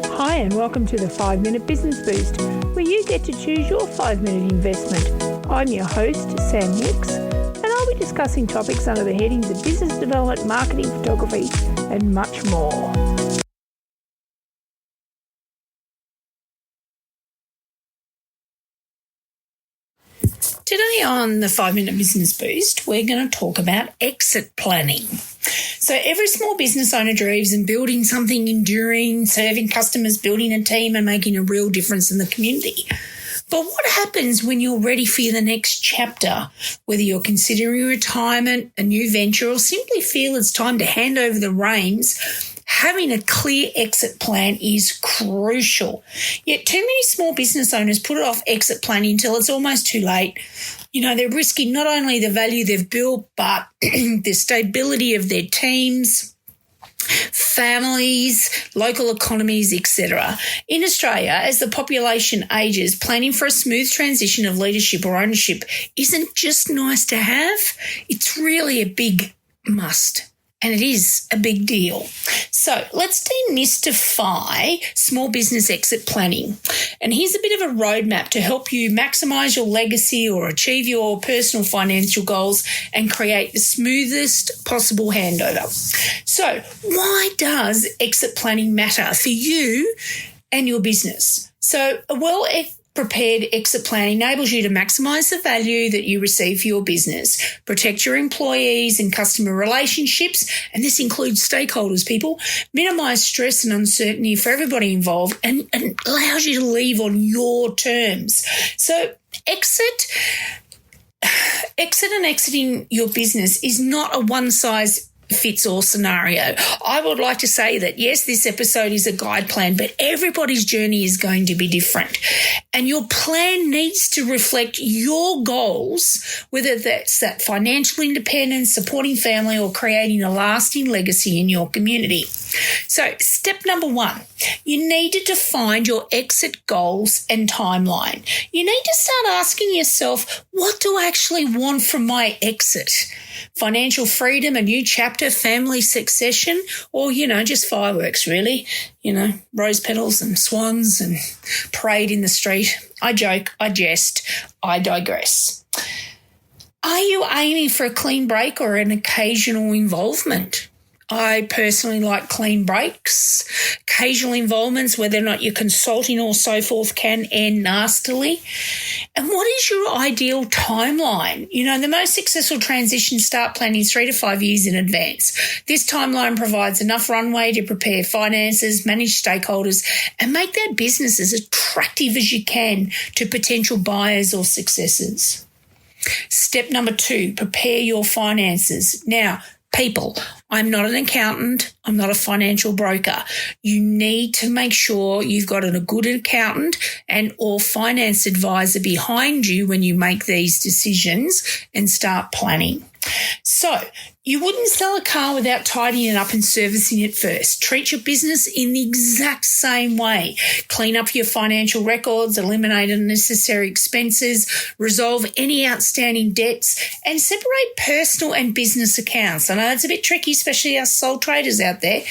Hi and welcome to the 5-Minute Business Boost, where you get to choose your 5-minute investment. I'm your host, Sam Hicks, and I'll be discussing topics under the headings of business development, marketing, photography, and much more. Today on the 5-Minute Business Boost, we're going to talk about exit planning. So every small business owner dreams of building something enduring, serving customers, building a team and making a real difference in the community. But what happens when you're ready for the next chapter, whether you're considering retirement, a new venture, or simply feel it's time to hand over the reins? Having a clear exit plan is crucial. Yet too many small business owners put it off exit planning until it's almost too late. You know, they're risking not only the value they've built, but the stability of their teams, families, local economies, etc. In Australia, as the population ages, planning for a smooth transition of leadership or ownership isn't just nice to have, it's really a big must. And it is a big deal. So let's demystify small business exit planning. And here's a bit of a roadmap to help you maximise your legacy or achieve your personal financial goals and create the smoothest possible handover. So why does exit planning matter for you and your business? So a well-prepared exit plan enables you to maximise the value that you receive for your business, protect your employees and customer relationships, and this includes stakeholders, people, minimise stress and uncertainty for everybody involved, and allows you to leave on your terms. So exiting your business is not a one-size-fits-all scenario. I would like to say that, yes, this episode is a guide plan, but everybody's journey is going to be different. And your plan needs to reflect your goals, whether that's that financial independence, supporting family, or creating a lasting legacy in your community. So step number 1, you need to define your exit goals and timeline. You need to start asking yourself, what do I actually want from my exit? Financial freedom, a new chapter, family succession, or, just fireworks, really. Rose petals and swans and parade in the street. I joke, I jest, I digress. Are you aiming for a clean break or an occasional involvement? I personally like clean breaks. Occasional involvements, whether or not you're consulting or so forth, can end nastily. And what is your ideal timeline? The most successful transitions start planning 3 to 5 years in advance. This timeline provides enough runway to prepare finances, manage stakeholders, and make that business as attractive as you can to potential buyers or successors. Step number 2, prepare your finances. Now, people, I'm not an accountant. I'm not a financial broker. You need to make sure you've got a good accountant and or finance advisor behind you when you make these decisions and start planning. So you wouldn't sell a car without tidying it up and servicing it first. Treat your business in the exact same way. Clean up your financial records, eliminate unnecessary expenses, resolve any outstanding debts, and separate personal and business accounts. I know it's a bit tricky, especially us sole traders out there.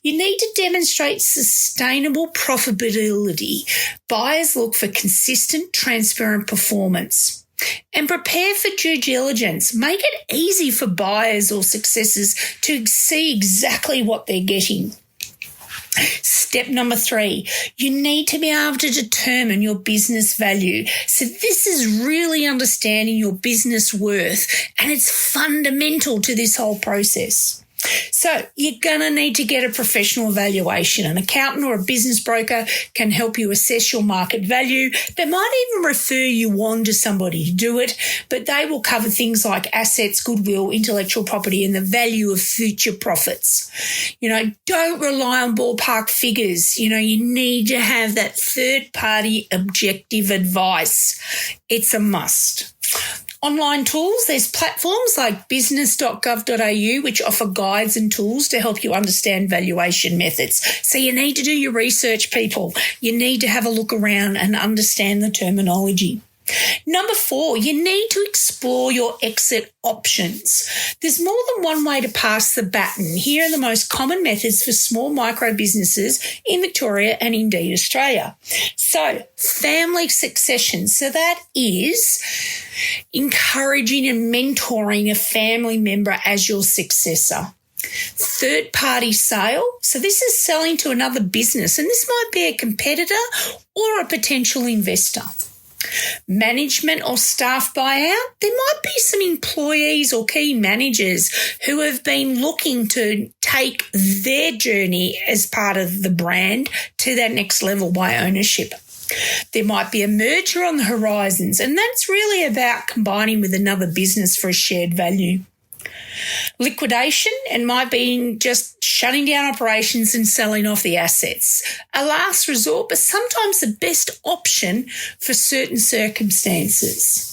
You need to demonstrate sustainable profitability. Buyers look for consistent, transparent performance. And prepare for due diligence. Make it easy for buyers or successors to see exactly what they're getting. Step number 3, you need to be able to determine your business value. So this is really understanding your business worth, and it's fundamental to this whole process. So you're going to need to get a professional evaluation. An accountant or a business broker can help you assess your market value. They might even refer you on to somebody to do it, but they will cover things like assets, goodwill, intellectual property, and the value of future profits. Don't rely on ballpark figures. You need to have that third-party objective advice. It's a must. Online tools, there's platforms like business.gov.au which offer guides and tools to help you understand valuation methods. So you need to do your research, people. You need to have a look around and understand the terminology. Number 4, you need to explore your exit options. There's more than one way to pass the baton. Here are the most common methods for small micro businesses in Victoria and indeed Australia. So, family succession. So that is encouraging and mentoring a family member as your successor. Third-party sale. So this is selling to another business, and this might be a competitor or a potential investor. Management or staff buyout. There might be some employees or key managers who have been looking to take their journey as part of the brand to that next level by ownership. There might be a merger on the horizons, and that's really about combining with another business for a shared value. Liquidation, and might be just shutting down operations and selling off the assets. A last resort, but sometimes the best option for certain circumstances.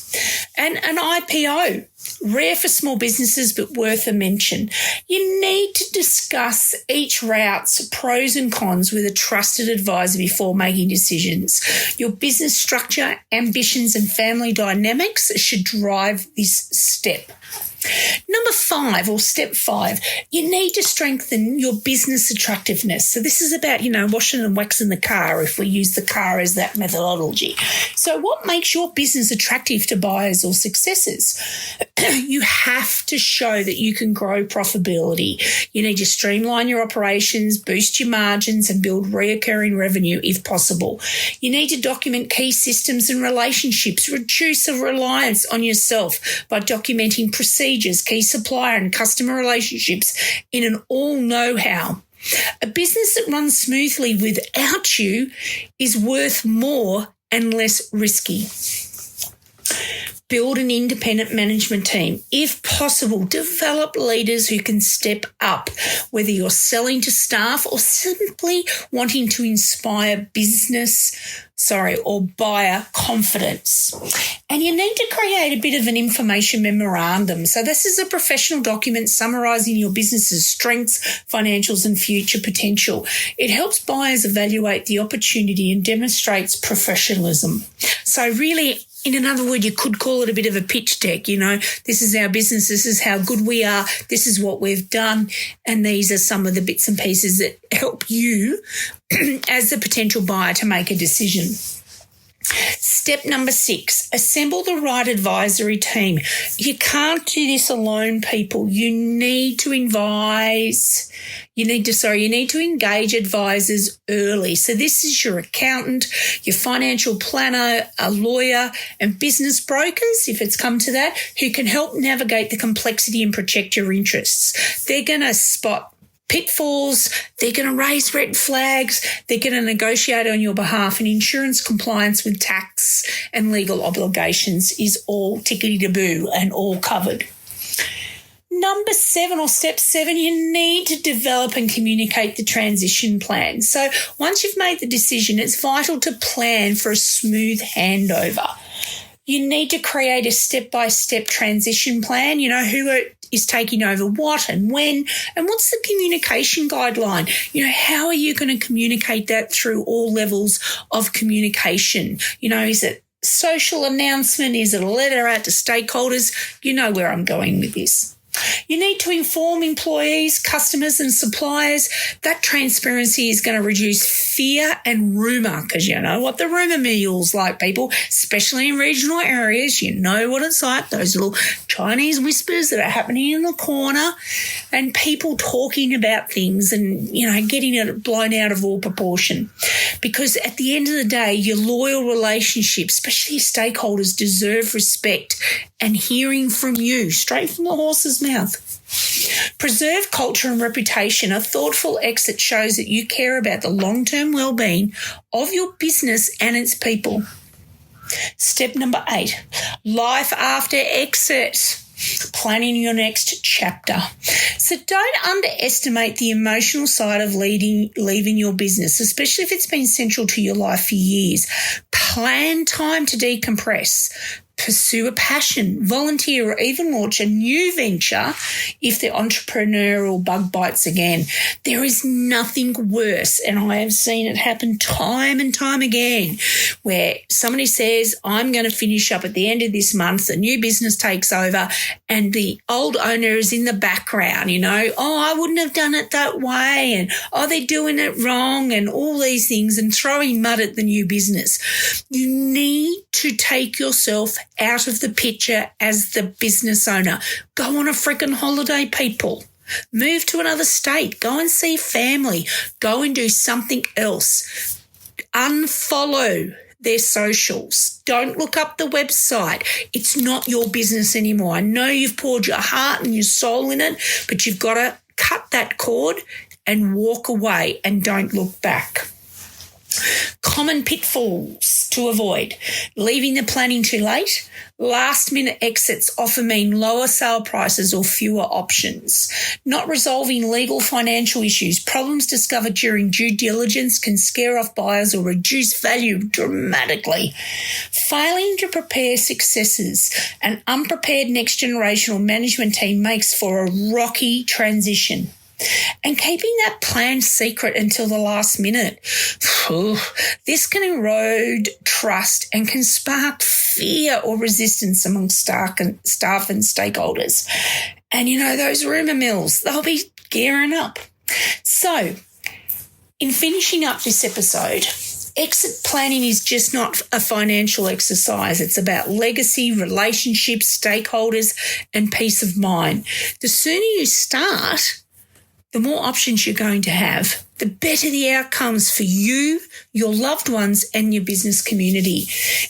And an IPO, rare for small businesses but worth a mention. You need to discuss each route's pros and cons with a trusted advisor before making decisions. Your business structure, ambitions and family dynamics should drive this step. Number 5, or step 5, you need to strengthen your business attractiveness. So this is about, washing and waxing the car, if we use the car as that methodology. So what makes your business attractive to buyers or successors? You have to show that you can grow profitability. You need to streamline your operations, boost your margins and build reoccurring revenue if possible. You need to document key systems and relationships, reduce a reliance on yourself by documenting procedures, key supplier and customer relationships in an all know-how. A business that runs smoothly without you is worth more and less risky. Build an independent management team. If possible, develop leaders who can step up, whether you're selling to staff or simply wanting to inspire or buyer confidence. And you need to create a bit of an information memorandum. So this is a professional document summarising your business's strengths, financials and future potential. It helps buyers evaluate the opportunity and demonstrates professionalism. So really, in another word, you could call it a bit of a pitch deck. This is our business, this is how good we are, this is what we've done, and these are some of the bits and pieces that help you as the potential buyer to make a decision. Step number 6, assemble the right advisory team. You can't do this alone, people. You need to engage advisors early. So this is your accountant, your financial planner, a lawyer, and business brokers, if it's come to that, who can help navigate the complexity and protect your interests. They're going to spot pitfalls, they're going to raise red flags, they're going to negotiate on your behalf, and insurance compliance with tax and legal obligations is all tickety-boo and all covered. Number 7, or step 7, you need to develop and communicate the transition plan. So once you've made the decision, it's vital to plan for a smooth handover. You need to create a step-by-step transition plan, who is taking over what and when, and what's the communication guideline? How are you going to communicate that through all levels of communication? Is it social announcement? Is it a letter out to stakeholders? You know where I'm going with this. You need to inform employees, customers and suppliers. That transparency is going to reduce fear and rumour, because you know what the rumour mill's like, people, especially in regional areas. You know what it's like, those little Chinese whispers that are happening in the corner and people talking about things and, getting it blown out of all proportion. Because at the end of the day, your loyal relationships, especially stakeholders, deserve respect and hearing from you straight from the horse's mouth. Preserve culture and reputation. A thoughtful exit shows that you care about the long-term well-being of your business and its people. Step number 8, life after exit. Planning your next chapter. So don't underestimate the emotional side of leaving your business, especially if it's been central to your life for years. Plan time to decompress. pursue a passion, volunteer, or even launch a new venture if the entrepreneurial bug bites again. There is nothing worse, and I have seen it happen time and time again, where somebody says, I'm going to finish up at the end of this month, the new business takes over, and the old owner is in the background, I wouldn't have done it that way, and they're doing it wrong, and all these things, and throwing mud at the new business. You need to take yourself out of the picture as the business owner. Go on a freaking holiday, people. Move to another state. Go and see family. Go and do something else. Unfollow their socials. Don't look up the website. It's not your business anymore. I know you've poured your heart and your soul in it, but you've got to cut that cord and walk away and don't look back. Common pitfalls to avoid: leaving the planning too late. Last-minute exits often mean lower sale prices or fewer options. Not resolving legal financial issues. Problems discovered during due diligence can scare off buyers or reduce value dramatically. Failing to prepare successors. An unprepared next generation or management team makes for a rocky transition. And keeping that plan secret until the last minute. This can erode trust and can spark fear or resistance among staff and stakeholders. And, those rumour mills, they'll be gearing up. So, in finishing up this episode, exit planning is just not a financial exercise. It's about legacy, relationships, stakeholders, and peace of mind. The sooner you start, the more options you're going to have, the better the outcomes for you, your loved ones, and your business community.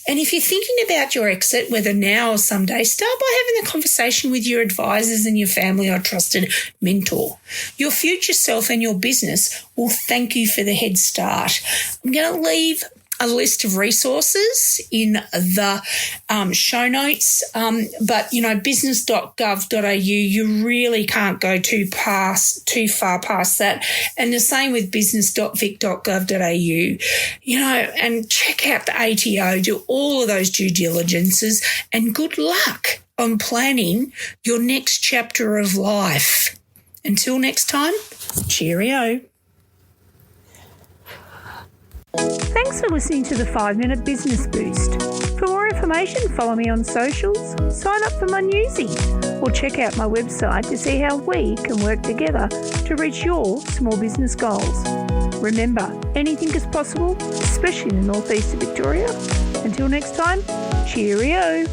And if you're thinking about your exit, whether now or someday, start by having a conversation with your advisors and your family or trusted mentor. Your future self and your business will thank you for the head start. I'm going to leave a list of resources in the show notes, but business.gov.au, you really can't go too far past that. And the same with business.vic.gov.au, and check out the ATO, do all of those due diligences, and good luck on planning your next chapter of life. Until next time, cheerio. Thanks for listening to the 5-Minute Business Boost. For more information, follow me on socials, sign up for my newsy, or check out my website to see how we can work together to reach your small business goals. Remember, anything is possible, especially in the northeast of Victoria. Until next time, cheerio.